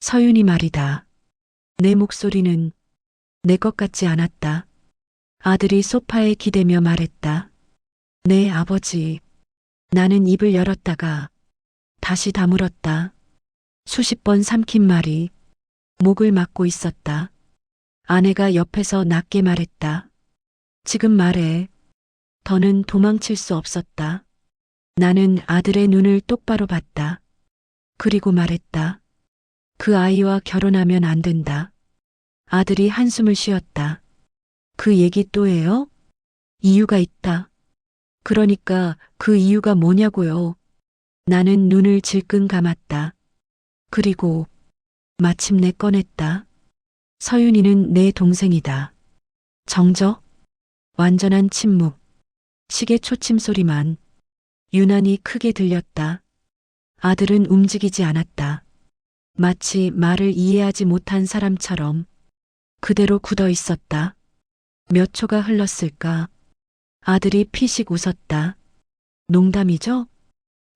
서윤이 말이다. 내 목소리는 내 것 같지 않았다. 아들이 소파에 기대며 말했다. 네, 아버지. 나는 입을 열었다가 다시 다물었다. 수십 번 삼킨 말이 목을 막고 있었다. 아내가 옆에서 낮게 말했다. 지금 말해. 더는 도망칠 수 없었다. 나는 아들의 눈을 똑바로 봤다. 그리고 말했다. 그 아이와 결혼하면 안 된다. 아들이 한숨을 쉬었다. 그 얘기 또 해요? 이유가 있다. 그러니까 그 이유가 뭐냐고요. 나는 눈을 질끈 감았다. 그리고 마침내 꺼냈다. 서윤이는 내 동생이다. 정적? 완전한 침묵. 시계 초침 소리만 유난히 크게 들렸다. 아들은 움직이지 않았다. 마치 말을 이해하지 못한 사람처럼 그대로 굳어 있었다. 몇 초가 흘렀을까? 아들이 피식 웃었다. 농담이죠?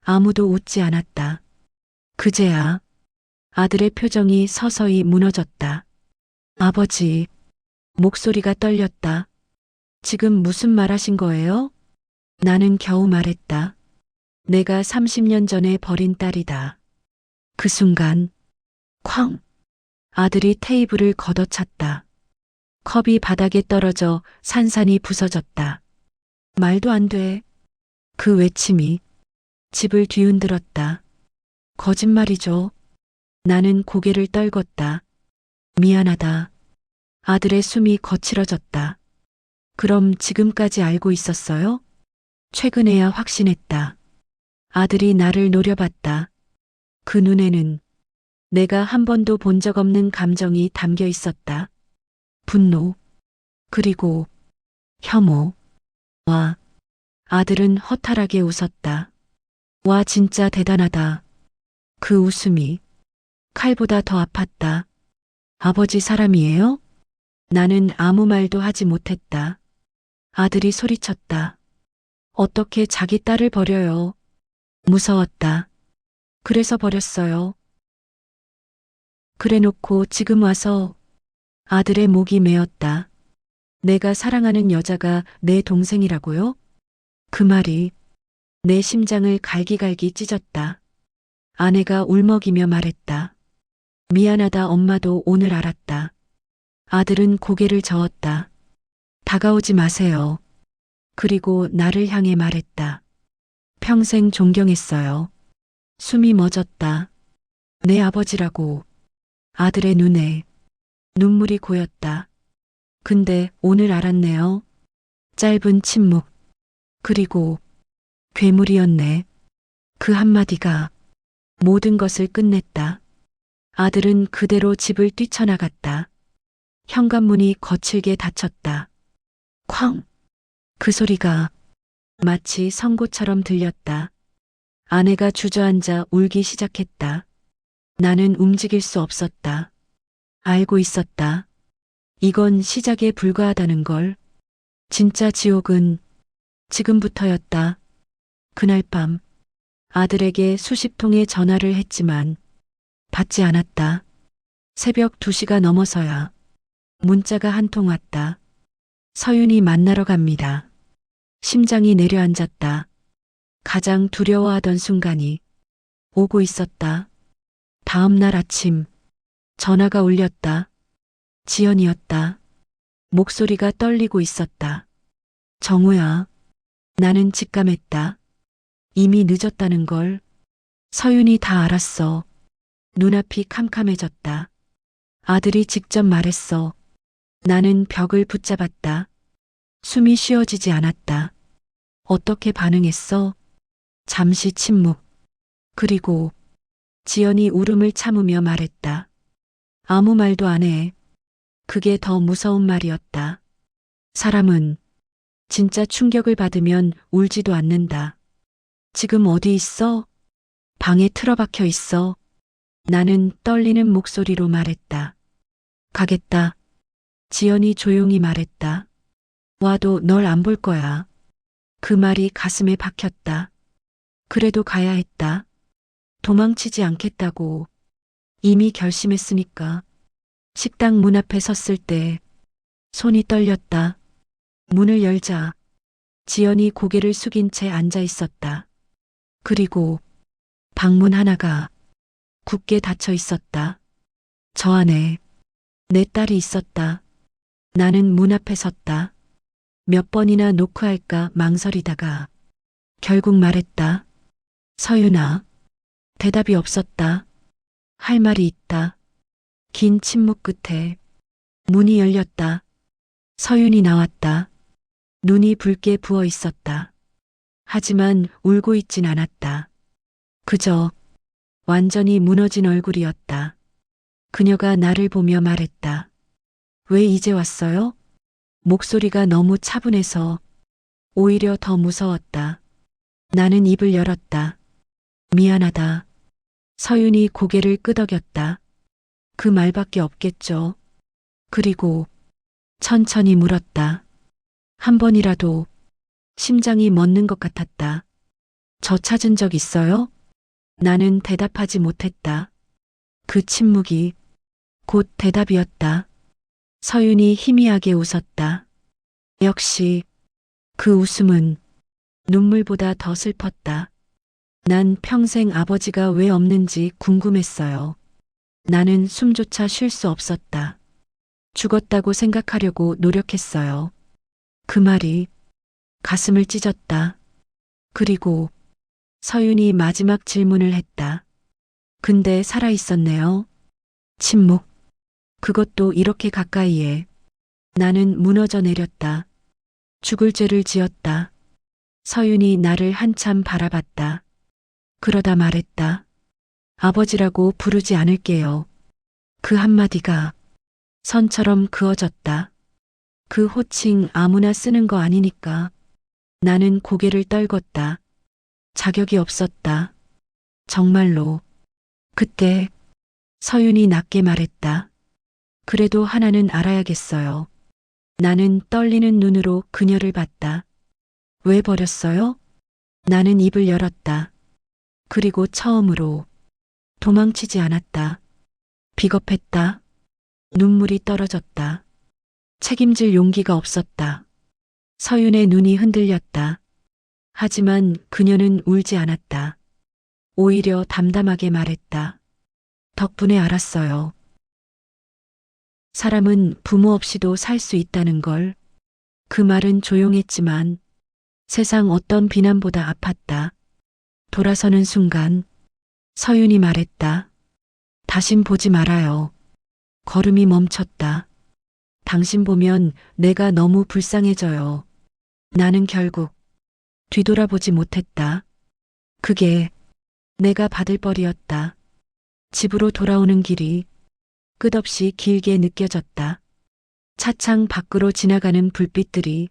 아무도 웃지 않았다. 그제야 아들의 표정이 서서히 무너졌다. 아버지, 목소리가 떨렸다. 지금 무슨 말 하신 거예요? 나는 겨우 말했다. 내가 30년 전에 버린 딸이다. 그 순간, 쾅! 아들이 테이블을 걷어찼다. 컵이 바닥에 떨어져 산산이 부서졌다. 말도 안 돼. 그 외침이 집을 뒤흔들었다. 거짓말이죠. 나는 고개를 떨궜다. 미안하다. 아들의 숨이 거칠어졌다. 그럼 지금까지 알고 있었어요? 최근에야 확신했다. 아들이 나를 노려봤다. 그 눈에는 내가 한 번도 본 적 없는 감정이 담겨 있었다. 분노, 그리고 혐오. 와, 아들은 허탈하게 웃었다. 와, 진짜 대단하다. 그 웃음이 칼보다 더 아팠다. 아버지 사람이에요? 나는 아무 말도 하지 못했다. 아들이 소리쳤다. 어떻게 자기 딸을 버려요? 무서웠다. 그래서 버렸어요. 그래놓고 지금 와서 아들의 목이 메었다. 내가 사랑하는 여자가 내 동생이라고요? 그 말이 내 심장을 갈기갈기 찢었다. 아내가 울먹이며 말했다. 미안하다 엄마도 오늘 알았다. 아들은 고개를 저었다. 다가오지 마세요. 그리고 나를 향해 말했다. 평생 존경했어요. 숨이 멎었다. 내 아버지라고. 아들의 눈에 눈물이 고였다. 근데 오늘 알았네요. 짧은 침묵. 그리고 괴물이었네. 그 한마디가 모든 것을 끝냈다. 아들은 그대로 집을 뛰쳐나갔다. 현관문이 거칠게 닫혔다. 쾅! 그 소리가 마치 선고처럼 들렸다. 아내가 주저앉아 울기 시작했다. 나는 움직일 수 없었다. 알고 있었다. 이건 시작에 불과하다는 걸. 진짜 지옥은 지금부터였다. 그날 밤 아들에게 수십 통의 전화를 했지만 받지 않았다. 새벽 2시가 넘어서야 문자가 한 통 왔다. 서윤이 만나러 갑니다. 심장이 내려앉았다. 가장 두려워하던 순간이 오고 있었다. 다음 날 아침 전화가 울렸다. 지연이었다. 목소리가 떨리고 있었다. 정우야. 나는 직감했다. 이미 늦었다는 걸. 서윤이 다 알았어. 눈앞이 캄캄해졌다. 아들이 직접 말했어. 나는 벽을 붙잡았다. 숨이 쉬어지지 않았다. 어떻게 반응했어? 잠시 침묵. 그리고 지연이 울음을 참으며 말했다. 아무 말도 안 해. 그게 더 무서운 말이었다. 사람은 진짜 충격을 받으면 울지도 않는다. 지금 어디 있어? 방에 틀어박혀 있어. 나는 떨리는 목소리로 말했다. 가겠다. 지연이 조용히 말했다. 와도 널 안 볼 거야. 그 말이 가슴에 박혔다. 그래도 가야 했다. 도망치지 않겠다고. 이미 결심했으니까. 식당 문 앞에 섰을 때 손이 떨렸다. 문을 열자 지연이 고개를 숙인 채 앉아 있었다. 그리고 방문 하나가 굳게 닫혀 있었다. 저 안에 내 딸이 있었다. 나는 문 앞에 섰다. 몇 번이나 노크할까 망설이다가 결국 말했다. 서윤아. 대답이 없었다. 할 말이 있다. 긴 침묵 끝에 문이 열렸다. 서윤이 나왔다. 눈이 붉게 부어 있었다. 하지만 울고 있진 않았다. 그저 완전히 무너진 얼굴이었다. 그녀가 나를 보며 말했다. 왜 이제 왔어요? 목소리가 너무 차분해서 오히려 더 무서웠다. 나는 입을 열었다. 미안하다. 서윤이 고개를 끄덕였다. 그 말밖에 없겠죠. 그리고 천천히 물었다. 한 번이라도 심장이 멎는 것 같았다. 저 찾은 적 있어요? 나는 대답하지 못했다. 그 침묵이 곧 대답이었다. 서윤이 희미하게 웃었다. 역시 그 웃음은 눈물보다 더 슬펐다. 난 평생 아버지가 왜 없는지 궁금했어요. 나는 숨조차 쉴 수 없었다. 죽었다고 생각하려고 노력했어요. 그 말이 가슴을 찢었다. 그리고 서윤이 마지막 질문을 했다. 근데 살아 있었네요. 침묵. 그것도 이렇게 가까이에. 나는 무너져 내렸다. 죽을 죄를 지었다. 서윤이 나를 한참 바라봤다. 그러다 말했다. 아버지라고 부르지 않을게요. 그 한마디가 선처럼 그어졌다. 그 호칭 아무나 쓰는 거 아니니까. 나는 고개를 떨궜다. 자격이 없었다. 정말로. 그때 서윤이 낮게 말했다. 그래도 하나는 알아야겠어요. 나는 떨리는 눈으로 그녀를 봤다. 왜 버렸어요? 나는 입을 열었다. 그리고 처음으로 도망치지 않았다. 비겁했다. 눈물이 떨어졌다. 책임질 용기가 없었다. 서윤의 눈이 흔들렸다. 하지만 그녀는 울지 않았다. 오히려 담담하게 말했다. 덕분에 알았어요. 사람은 부모 없이도 살 수 있다는 걸. 그 말은 조용했지만 세상 어떤 비난보다 아팠다. 돌아서는 순간 서윤이 말했다. 다신 보지 말아요. 걸음이 멈췄다. 당신 보면 내가 너무 불쌍해져요. 나는 결국 뒤돌아보지 못했다. 그게 내가 받을 벌이었다. 집으로 돌아오는 길이 끝없이 길게 느껴졌다. 차창 밖으로 지나가는 불빛들이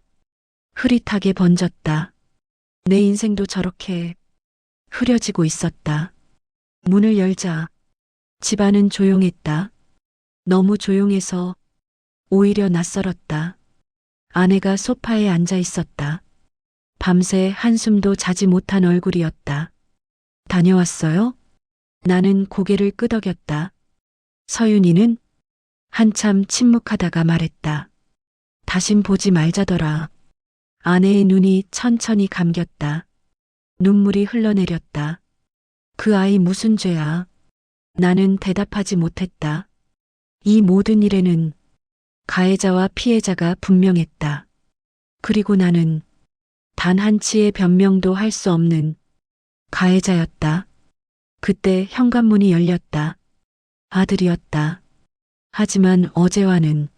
흐릿하게 번졌다. 내 인생도 저렇게 흐려지고 있었다. 문을 열자 집안은 조용했다. 너무 조용해서 오히려 낯설었다. 아내가 소파에 앉아 있었다. 밤새 한숨도 자지 못한 얼굴이었다. 다녀왔어요? 나는 고개를 끄덕였다. 서윤이는 한참 침묵하다가 말했다. 다신 보지 말자더라. 아내의 눈이 천천히 감겼다. 눈물이 흘러내렸다. 그 아이 무슨 죄야? 나는 대답하지 못했다. 이 모든 일에는 가해자와 피해자가 분명했다. 그리고 나는 단 한치의 변명도 할 수 없는 가해자였다. 그때 현관문이 열렸다. 아들이었다. 하지만 어제와는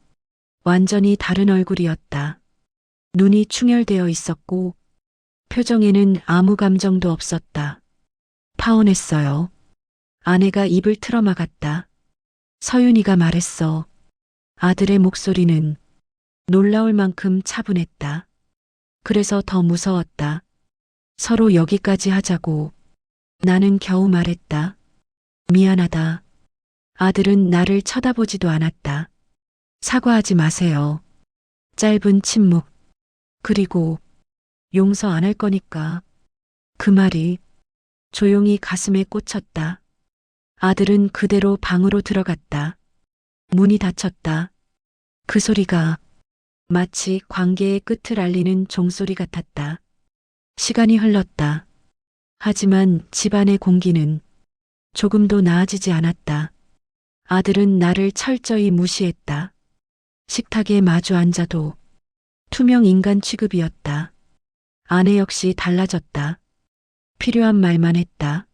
완전히 다른 얼굴이었다. 눈이 충혈되어 있었고 표정에는 아무 감정도 없었다. 파혼했어요. 아내가 입을 틀어막았다. 서윤이가 말했어. 아들의 목소리는 놀라울 만큼 차분했다. 그래서 더 무서웠다. 서로 여기까지 하자고. 나는 겨우 말했다. 미안하다. 아들은 나를 쳐다보지도 않았다. 사과하지 마세요. 짧은 침묵. 그리고 용서 안 할 거니까. 그 말이 조용히 가슴에 꽂혔다. 아들은 그대로 방으로 들어갔다. 문이 닫혔다. 그 소리가 마치 관계의 끝을 알리는 종소리 같았다. 시간이 흘렀다. 하지만 집안의 공기는 조금도 나아지지 않았다. 아들은 나를 철저히 무시했다. 식탁에 마주 앉아도 투명 인간 취급이었다. 아내 역시 달라졌다. 필요한 말만 했다.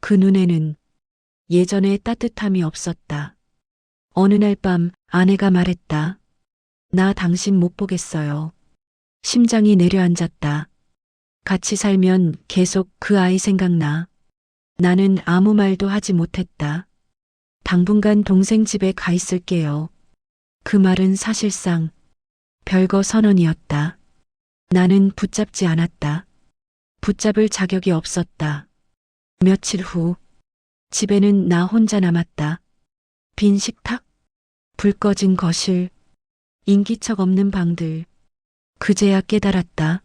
그 눈에는 예전의 따뜻함이 없었다. 어느 날 밤 아내가 말했다. 나 당신 못 보겠어요. 심장이 내려앉았다. 같이 살면 계속 그 아이 생각나. 나는 아무 말도 하지 못했다. 당분간 동생 집에 가 있을게요. 그 말은 사실상 별거 선언이었다. 나는 붙잡지 않았다. 붙잡을 자격이 없었다. 며칠 후 집에는 나 혼자 남았다. 빈 식탁, 불 꺼진 거실, 인기척 없는 방들. 그제야 깨달았다.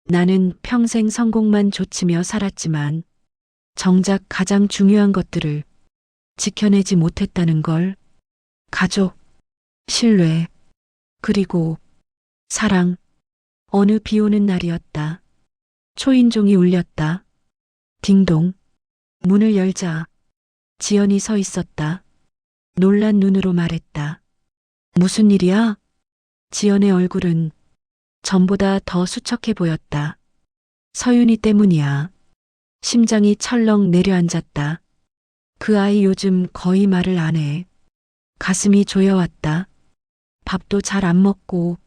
나는 평생 성공만 좇으며 살았지만 정작 가장 중요한 것들을 지켜내지 못했다는 걸. 가족, 신뢰, 그리고 사랑. 어느 비 오는 날이었다. 초인종이 울렸다. 딩동. 문을 열자 지연이 서 있었다. 놀란 눈으로 말했다. 무슨 일이야? 지연의 얼굴은 전보다 더 수척해 보였다. 서윤이 때문이야. 심장이 철렁 내려앉았다. 그 아이 요즘 거의 말을 안 해. 가슴이 조여왔다. 밥도 잘 안 먹고.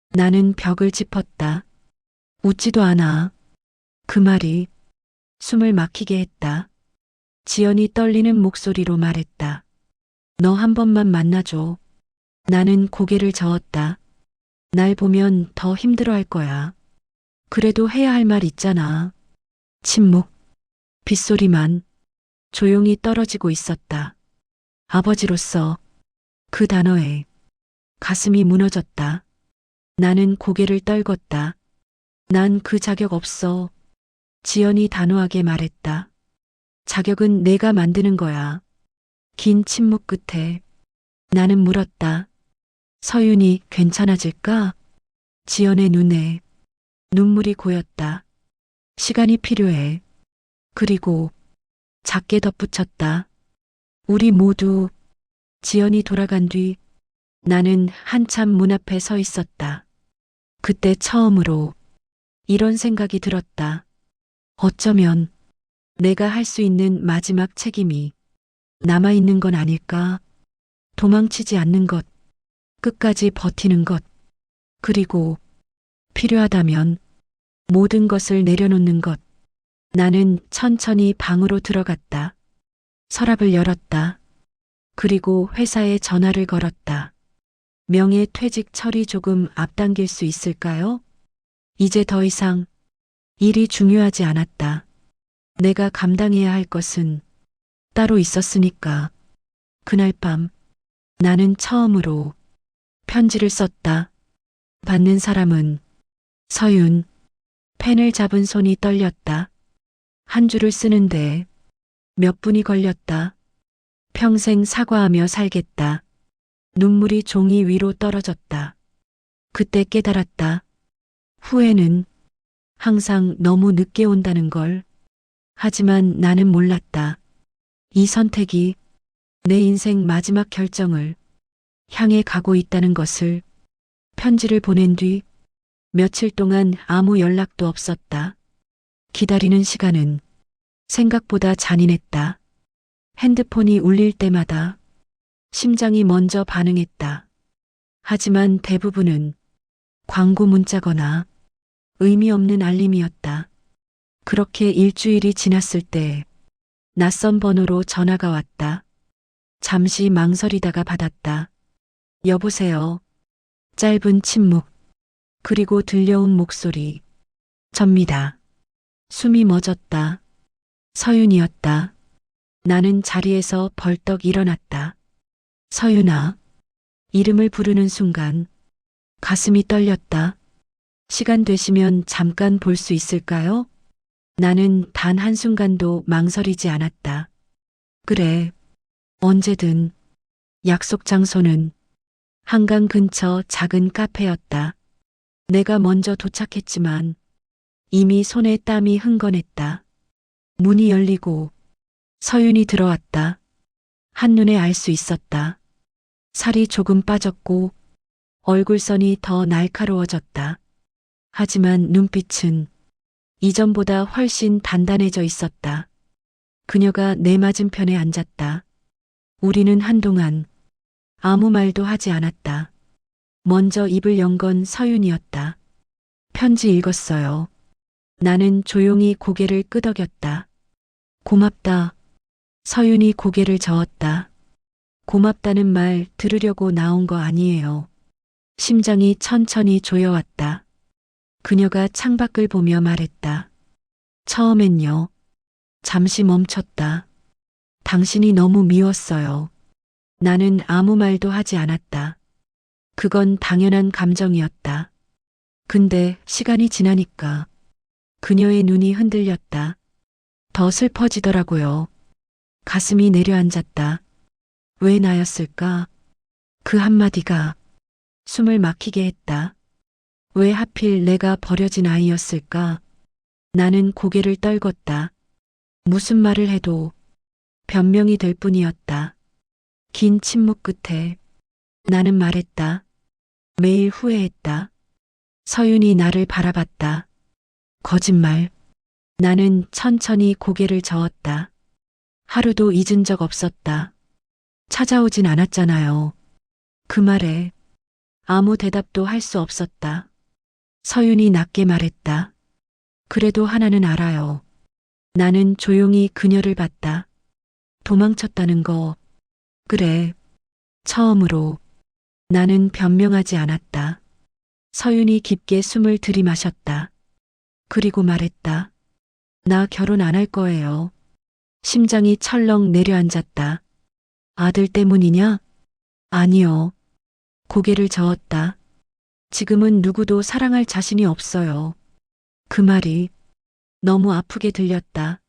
나는 벽을 짚었다. 웃지도 않아. 그 말이 숨을 막히게 했다. 지연이 떨리는 목소리로 말했다. 너 한 번만 만나줘. 나는 고개를 저었다. 날 보면 더 힘들어할 거야. 그래도 해야 할 말 있잖아. 침묵. 빗소리만 조용히 떨어지고 있었다. 아버지로서 그 단어에 가슴이 무너졌다. 나는 고개를 떨궜다. 난 그 자격 없어. 지연이 단호하게 말했다. 자격은 내가 만드는 거야. 긴 침묵 끝에 나는 물었다. 서윤이 괜찮아질까? 지연의 눈에 눈물이 고였다. 시간이 필요해. 그리고 작게 덧붙였다. 우리 모두. 지연이 돌아간 뒤 나는 한참 문 앞에 서 있었다. 그때 처음으로 이런 생각이 들었다. 어쩌면 내가 할 수 있는 마지막 책임이 남아있는 건 아닐까? 도망치지 않는 것, 끝까지 버티는 것, 그리고 필요하다면 모든 것을 내려놓는 것. 나는 천천히 방으로 들어갔다. 서랍을 열었다. 그리고 회사에 전화를 걸었다. 명예퇴직 처리 조금 앞당길 수 있을까요? 이제 더 이상 일이 중요하지 않았다. 내가 감당해야 할 것은 따로 있었으니까. 그날 밤 나는 처음으로 편지를 썼다. 받는 사람은 서윤. 펜을 잡은 손이 떨렸다. 한 줄을 쓰는데 몇 분이 걸렸다. 평생 사과하며 살겠다. 눈물이 종이 위로 떨어졌다. 그때 깨달았다. 후회는 항상 너무 늦게 온다는 걸. 하지만 나는 몰랐다. 이 선택이 내 인생 마지막 결정을 향해 가고 있다는 것을. 편지를 보낸 뒤 며칠 동안 아무 연락도 없었다. 기다리는 시간은 생각보다 잔인했다. 핸드폰이 울릴 때마다 심장이 먼저 반응했다. 하지만 대부분은 광고 문자거나 의미 없는 알림이었다. 그렇게 일주일이 지났을 때 낯선 번호로 전화가 왔다. 잠시 망설이다가 받았다. 여보세요. 짧은 침묵. 그리고 들려온 목소리. 접니다. 숨이 멎었다. 서윤이었다. 나는 자리에서 벌떡 일어났다. 서윤아. 이름을 부르는 순간 가슴이 떨렸다. 시간 되시면 잠깐 볼 수 있을까요? 나는 단 한순간도 망설이지 않았다. 그래, 언제든. 약속 장소는 한강 근처 작은 카페였다. 내가 먼저 도착했지만 이미 손에 땀이 흥건했다. 문이 열리고 서윤이 들어왔다. 한눈에 알 수 있었다. 살이 조금 빠졌고 얼굴선이 더 날카로워졌다. 하지만 눈빛은 이전보다 훨씬 단단해져 있었다. 그녀가 내 맞은편에 앉았다. 우리는 한동안 아무 말도 하지 않았다. 먼저 입을 연 건 서윤이었다. 편지 읽었어요. 나는 조용히 고개를 끄덕였다. 고맙다. 서윤이 고개를 저었다. 고맙다는 말 들으려고 나온 거 아니에요. 심장이 천천히 조여왔다. 그녀가 창밖을 보며 말했다. 처음엔요. 잠시 멈췄다. 당신이 너무 미웠어요. 나는 아무 말도 하지 않았다. 그건 당연한 감정이었다. 근데 시간이 지나니까 그녀의 눈이 흔들렸다. 더 슬퍼지더라고요. 가슴이 내려앉았다. 왜 나였을까? 그 한마디가 숨을 막히게 했다. 왜 하필 내가 버려진 아이였을까? 나는 고개를 떨궜다. 무슨 말을 해도 변명이 될 뿐이었다. 긴 침묵 끝에 나는 말했다. 매일 후회했다. 서윤이 나를 바라봤다. 거짓말. 나는 천천히 고개를 저었다. 하루도 잊은 적 없었다. 찾아오진 않았잖아요. 그 말에 아무 대답도 할 수 없었다. 서윤이 낮게 말했다. 그래도 하나는 알아요. 나는 조용히 그녀를 봤다. 도망쳤다는 거. 그래. 처음으로. 나는 변명하지 않았다. 서윤이 깊게 숨을 들이마셨다. 그리고 말했다. 나 결혼 안 할 거예요. 심장이 철렁 내려앉았다. 아들 때문이냐? 아니요. 고개를 저었다. 지금은 누구도 사랑할 자신이 없어요. 그 말이 너무 아프게 들렸다.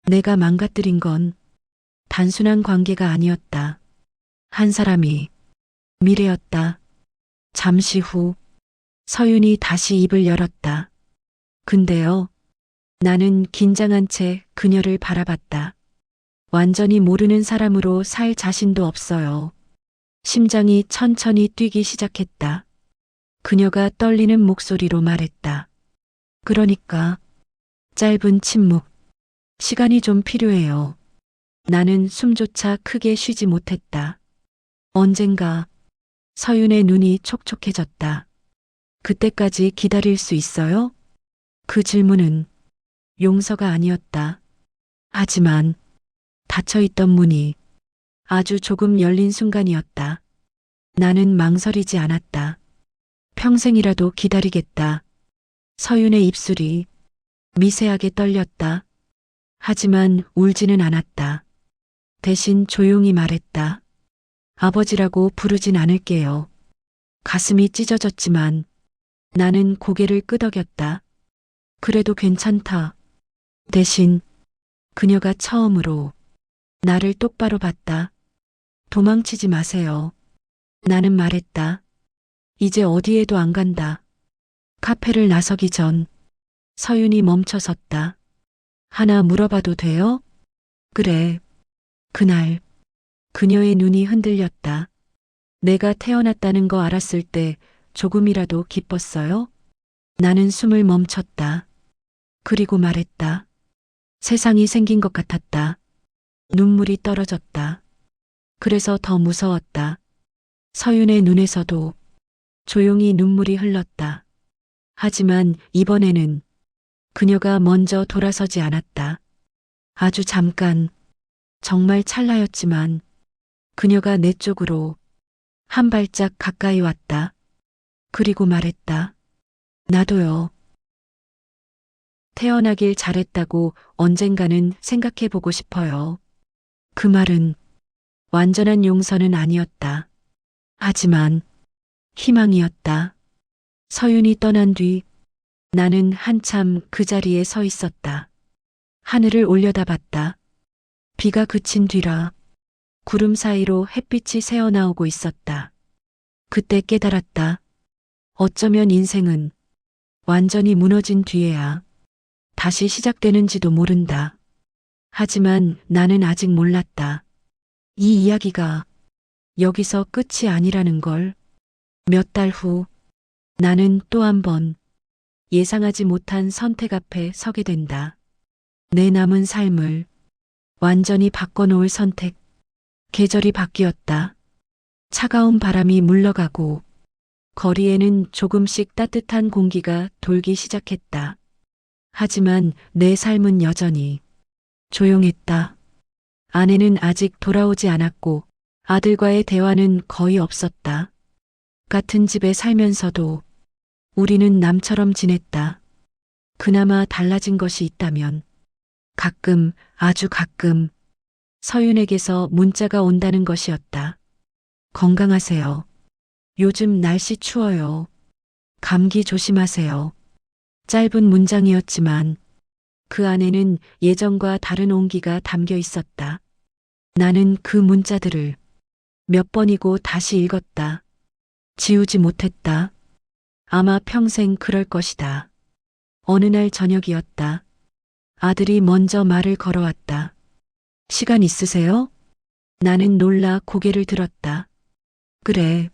내가 망가뜨린 건 단순한 관계가 아니었다. 한 사람이 미래였다. 잠시 후 서윤이 다시 입을 열었다. 근데요. 나는 긴장한 채 그녀를 바라봤다. 완전히 모르는 사람으로 살 자신도 없어요. 심장이 천천히 뛰기 시작했다. 그녀가 떨리는 목소리로 말했다. 그러니까 짧은 침묵. 시간이 좀 필요해요. 나는 숨조차 크게 쉬지 못했다. 언젠가 서윤의 눈이 촉촉해졌다. 그때까지 기다릴 수 있어요? 그 질문은 용서가 아니었다. 하지만 닫혀있던 문이 아주 조금 열린 순간이었다. 나는 망설이지 않았다. 평생이라도 기다리겠다. 서윤의 입술이 미세하게 떨렸다. 하지만 울지는 않았다. 대신 조용히 말했다. 아버지라고 부르진 않을게요. 가슴이 찢어졌지만 나는 고개를 끄덕였다. 그래도 괜찮다. 대신 그녀가 처음으로 나를 똑바로 봤다. 도망치지 마세요. 나는 말했다. 이제 어디에도 안 간다. 카페를 나서기 전 서윤이 멈춰섰다. 하나 물어봐도 돼요? 그래. 그날 그녀의 눈이 흔들렸다. 내가 태어났다는 거 알았을 때 조금이라도 기뻤어요? 나는 숨을 멈췄다. 그리고 말했다. 세상이 생긴 것 같았다. 눈물이 떨어졌다. 그래서 더 무서웠다. 서윤의 눈에서도 조용히 눈물이 흘렀다. 하지만 이번에는 그녀가 먼저 돌아서지 않았다. 아주 잠깐, 정말 찰나였지만 그녀가 내 쪽으로 한 발짝 가까이 왔다. 그리고 말했다. 나도요. 태어나길 잘했다고 언젠가는 생각해보고 싶어요. 그 말은 완전한 용서는 아니었다. 하지만 희망이었다. 서윤이 떠난 뒤 나는 한참 그 자리에 서 있었다. 하늘을 올려다봤다. 비가 그친 뒤라 구름 사이로 햇빛이 새어나오고 있었다. 그때 깨달았다. 어쩌면 인생은 완전히 무너진 뒤에야 다시 시작되는지도 모른다. 하지만 나는 아직 몰랐다. 이 이야기가 여기서 끝이 아니라는 걸. 몇 달 후 나는 또 한 번 예상하지 못한 선택 앞에 서게 된다. 내 남은 삶을 완전히 바꿔놓을 선택. 계절이 바뀌었다. 차가운 바람이 물러가고 거리에는 조금씩 따뜻한 공기가 돌기 시작했다. 하지만 내 삶은 여전히 조용했다. 아내는 아직 돌아오지 않았고 아들과의 대화는 거의 없었다. 같은 집에 살면서도 우리는 남처럼 지냈다. 그나마 달라진 것이 있다면 가끔, 아주 가끔 서윤에게서 문자가 온다는 것이었다. 건강하세요. 요즘 날씨 추워요. 감기 조심하세요. 짧은 문장이었지만 그 안에는 예전과 다른 온기가 담겨 있었다. 나는 그 문자들을 몇 번이고 다시 읽었다. 지우지 못했다. 아마 평생 그럴 것이다. 어느 날 저녁이었다. 아들이 먼저 말을 걸어왔다. 시간 있으세요? 나는 놀라 고개를 들었다. 그래.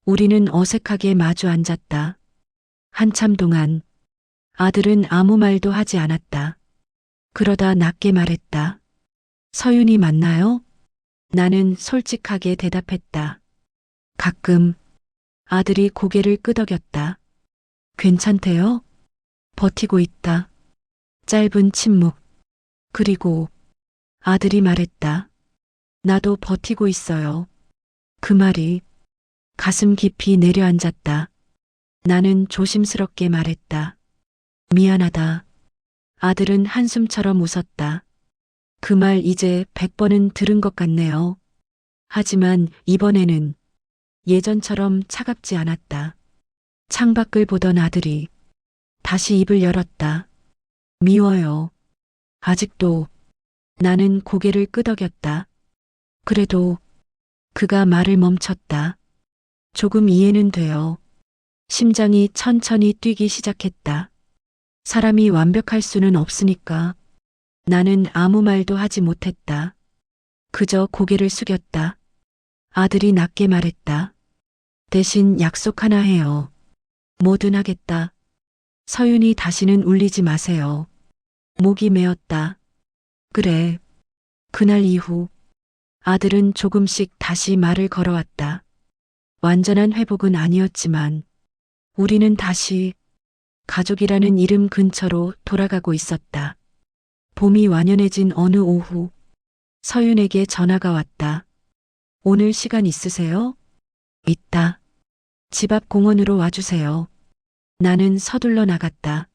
우리는 어색하게 마주 앉았다. 한참 동안 아들은 아무 말도 하지 않았다. 그러다 낮게 말했다. 서윤이 맞나요? 나는 솔직하게 대답했다. 가끔. 아들이 고개를 끄덕였다. 괜찮대요? 버티고 있다. 짧은 침묵. 그리고 아들이 말했다. 나도 버티고 있어요. 그 말이 가슴 깊이 내려앉았다. 나는 조심스럽게 말했다. 미안하다. 아들은 한숨처럼 웃었다. 그 말 이제 100번은 들은 것 같네요. 하지만 이번에는 예전처럼 차갑지 않았다. 창밖을 보던 아들이 다시 입을 열었다. 미워요. 아직도. 나는 고개를 끄덕였다. 그래도 그가 말을 멈췄다. 조금 이해는 돼요. 심장이 천천히 뛰기 시작했다. 사람이 완벽할 수는 없으니까. 나는 아무 말도 하지 못했다. 그저 고개를 숙였다. 아들이 낮게 말했다. 대신 약속 하나 해요. 뭐든 하겠다. 서윤이 다시는 울리지 마세요. 목이 메었다. 그래. 그날 이후 아들은 조금씩 다시 말을 걸어왔다. 완전한 회복은 아니었지만 우리는 다시 가족이라는 이름 근처로 돌아가고 있었다. 봄이 완연해진 어느 오후 서윤에게 전화가 왔다. 오늘 시간 있으세요? 있다. 집 앞 공원으로 와주세요. 나는 서둘러 나갔다.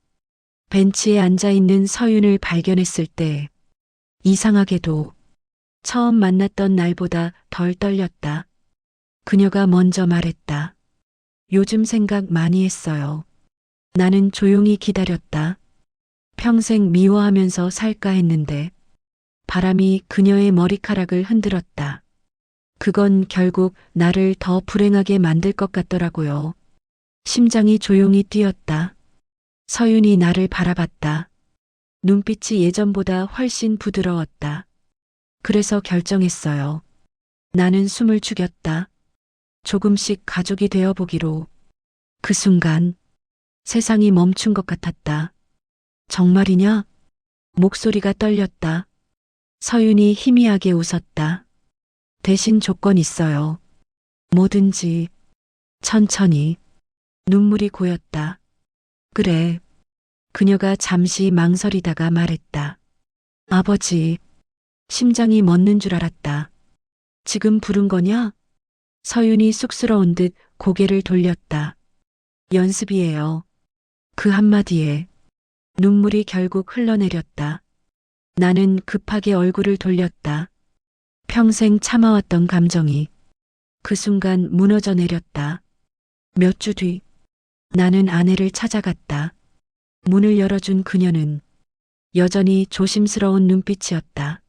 벤치에 앉아 있는 서윤을 발견했을 때 이상하게도 처음 만났던 날보다 덜 떨렸다. 그녀가 먼저 말했다. 요즘 생각 많이 했어요. 나는 조용히 기다렸다. 평생 미워하면서 살까 했는데 바람이 그녀의 머리카락을 흔들었다. 그건 결국 나를 더 불행하게 만들 것 같더라고요. 심장이 조용히 뛰었다. 서윤이 나를 바라봤다. 눈빛이 예전보다 훨씬 부드러웠다. 그래서 결정했어요. 나는 숨을 죽였다. 조금씩 가족이 되어 보기로. 그 순간 세상이 멈춘 것 같았다. 정말이냐? 목소리가 떨렸다. 서윤이 희미하게 웃었다. 대신 조건 있어요. 뭐든지. 천천히. 눈물이 고였다. 그래. 그녀가 잠시 망설이다가 말했다. 아버지. 심장이 멎는 줄 알았다. 지금 부른 거냐? 서윤이 쑥스러운 듯 고개를 돌렸다. 연습이에요. 그 한마디에 눈물이 결국 흘러내렸다. 나는 급하게 얼굴을 돌렸다. 평생 참아왔던 감정이 그 순간 무너져 내렸다. 몇 주 뒤 나는 아내를 찾아갔다. 문을 열어준 그녀는 여전히 조심스러운 눈빛이었다.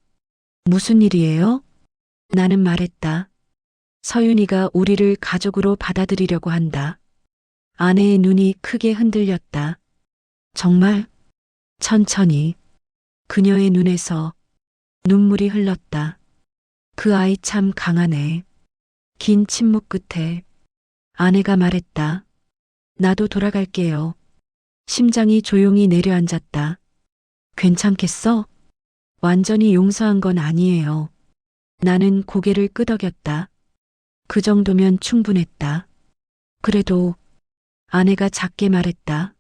무슨 일이에요? 나는 말했다. 서윤이가 우리를 가족으로 받아들이려고 한다. 아내의 눈이 크게 흔들렸다. 정말? 천천히. 그녀의 눈에서 눈물이 흘렀다. 그 아이 참 강하네. 긴 침묵 끝에 아내가 말했다. 나도 돌아갈게요. 심장이 조용히 내려앉았다. 괜찮겠어? 완전히 용서한 건 아니에요. 나는 고개를 끄덕였다. 그 정도면 충분했다. 그래도 아내가 작게 말했다.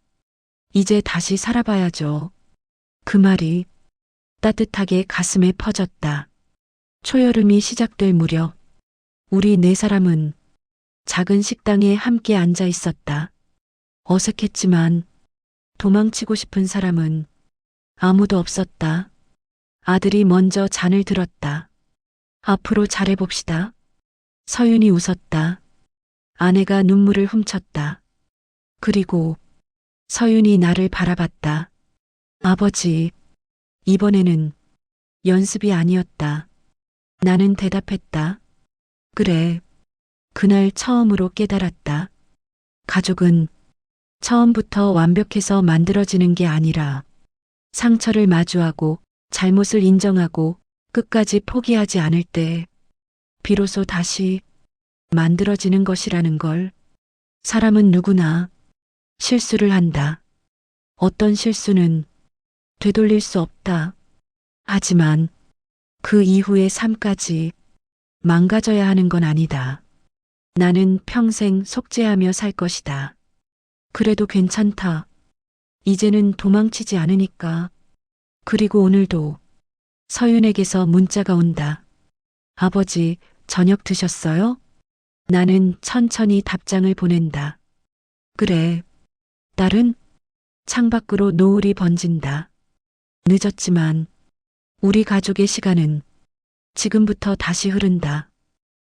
이제 다시 살아봐야죠. 그 말이 따뜻하게 가슴에 퍼졌다. 초여름이 시작될 무렵 우리 네 사람은 작은 식당에 함께 앉아 있었다. 어색했지만 도망치고 싶은 사람은 아무도 없었다. 아들이 먼저 잔을 들었다. 앞으로 잘해봅시다. 서윤이 웃었다. 아내가 눈물을 훔쳤다. 그리고 서윤이 나를 바라봤다. 아버지, 이번에는 연습이 아니었다. 나는 대답했다. 그래. 그날 처음으로 깨달았다. 가족은 처음부터 완벽해서 만들어지는 게 아니라 상처를 마주하고 잘못을 인정하고 끝까지 포기하지 않을 때 비로소 다시 만들어지는 것이라는 걸. 사람은 누구나 실수를 한다. 어떤 실수는 되돌릴 수 없다. 하지만 그 이후의 삶까지 망가져야 하는 건 아니다. 나는 평생 속죄하며 살 것이다. 그래도 괜찮다. 이제는 도망치지 않으니까. 그리고 오늘도 서윤에게서 문자가 온다. 아버지, 저녁 드셨어요? 나는 천천히 답장을 보낸다. 그래. 딸은? 창밖으로 노을이 번진다. 늦었지만 우리 가족의 시간은 지금부터 다시 흐른다.